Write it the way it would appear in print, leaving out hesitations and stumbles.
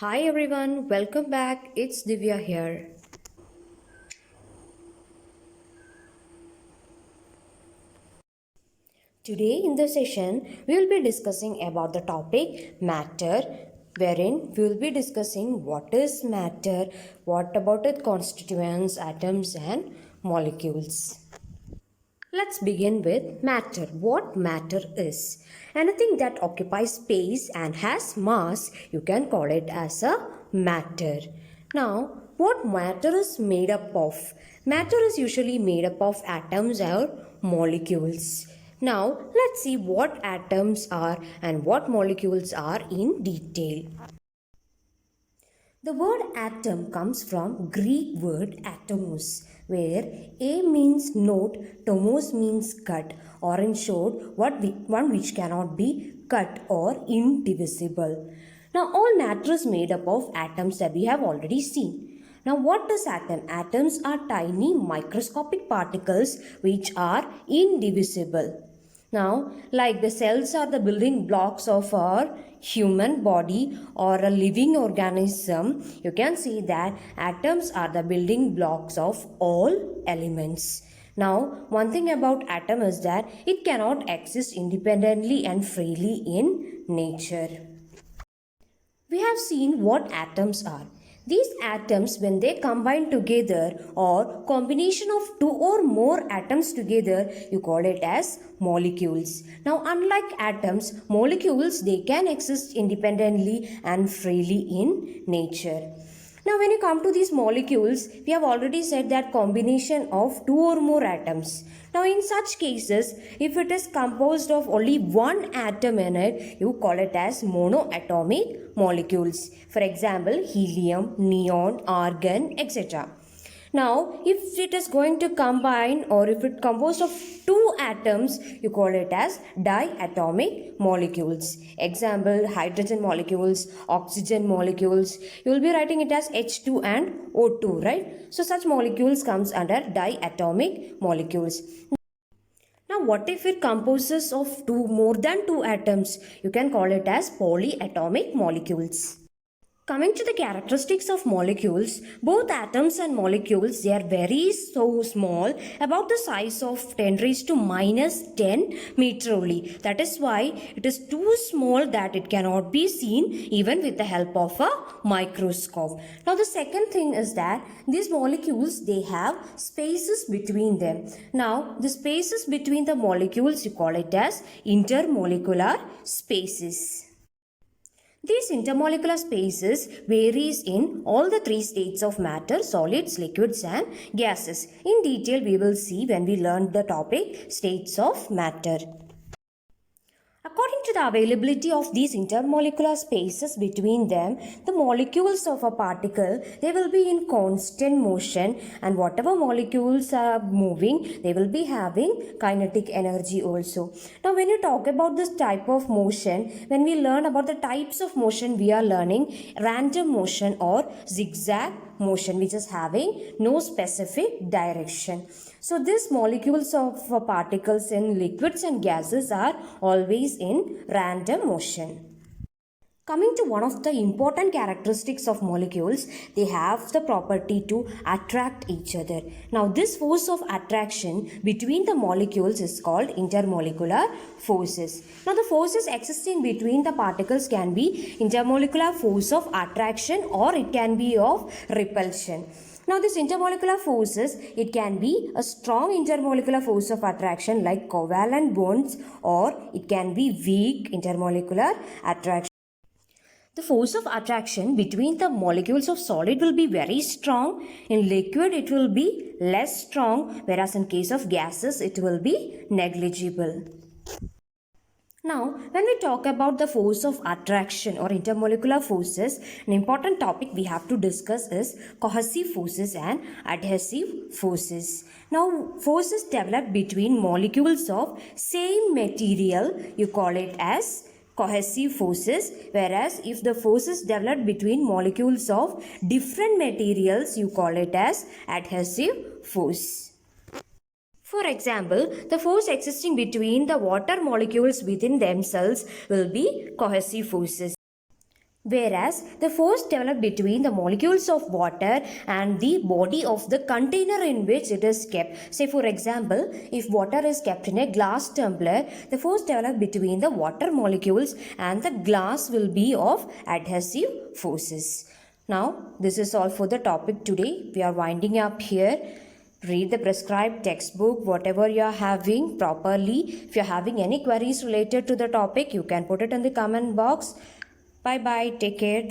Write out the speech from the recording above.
Hi everyone, welcome back. It's Divya here. Today in the session, we will be discussing about the topic matter, wherein we will be discussing what is matter, what about its constituents, atoms and molecules. Let's begin with matter. What matter is? Anything that occupies space and has mass, you can call it as a matter. Now, what matter is made up of? Matter is usually made up of atoms or molecules. Now, let's see what atoms are and what molecules are in detail. The word atom comes from Greek word atomos, where A means note, tomos means cut, or in short, one which cannot be cut or indivisible. Now, all matter is made up of atoms that we have already seen. Now, what is atom? Atoms are tiny microscopic particles which are indivisible. Now, like the cells are the building blocks of our human body or a living organism, you can see that atoms are the building blocks of all elements. Now, one thing about atom is that it cannot exist independently and freely in nature. We have seen what atoms are. These atoms, when they combine together or combination of two or more atoms together, you call it as molecules. Now, unlike atoms, molecules, they can exist independently and freely in nature. Now, when you come to these molecules, we have already said that combination of two or more atoms. Now, in such cases, if it is composed of only one atom in it, you call it as monoatomic molecules. For example, helium, neon, argon, etc. Now, if it is going to combine or if it composed of two atoms, you call it as diatomic molecules. Example, hydrogen molecules, oxygen molecules. You will be writing it as H2 and O2, right? So, such molecules comes under diatomic molecules. Now, what if it composes of more than two atoms? You can call it as polyatomic molecules. Coming to the characteristics of molecules, both atoms and molecules, they are very so small, about the size of 10 raised to minus 10 meter only. That is why it is too small that it cannot be seen even with the help of a microscope. Now the second thing is that these molecules, they have spaces between them. Now the spaces between the molecules, you call it as intermolecular spaces. These intermolecular spaces varies in all the three states of matter, solids, liquids and gases. In detail we will see when we learn the topic states of matter. According to the availability of these intermolecular spaces between them, the molecules of a particle, they will be in constant motion, and whatever molecules are moving, they will be having kinetic energy also. Now when you talk about this type of motion, when we learn about the types of motion, we are learning random motion or zigzag motion, which is having no specific direction. So these molecules of particles in liquids and gases are always in random motion. Coming to one of the important characteristics of molecules, they have the property to attract each other. Now this force of attraction between the molecules is called intermolecular forces. Now the forces existing between the particles can be intermolecular force of attraction or it can be of repulsion. Now this intermolecular forces, it can be a strong intermolecular force of attraction like covalent bonds, or it can be weak intermolecular attraction. The force of attraction between the molecules of solid will be very strong. In liquid it will be less strong, whereas in case of gases it will be negligible. Now, when we talk about the force of attraction or intermolecular forces, an important topic we have to discuss is cohesive forces and adhesive forces. Now, forces developed between molecules of same material, you call it as cohesive forces, whereas if the forces developed between molecules of different materials, you call it as adhesive force. For example, the force existing between the water molecules within themselves will be cohesive forces. Whereas the force developed between the molecules of water and the body of the container in which it is kept. Say for example, if water is kept in a glass tumbler, the force developed between the water molecules and the glass will be of adhesive forces. Now, this is all for the topic today. We are winding up here. Read the prescribed textbook, whatever you are having properly. If you are having any queries related to the topic, you can put it in the comment box. Bye bye. Take care.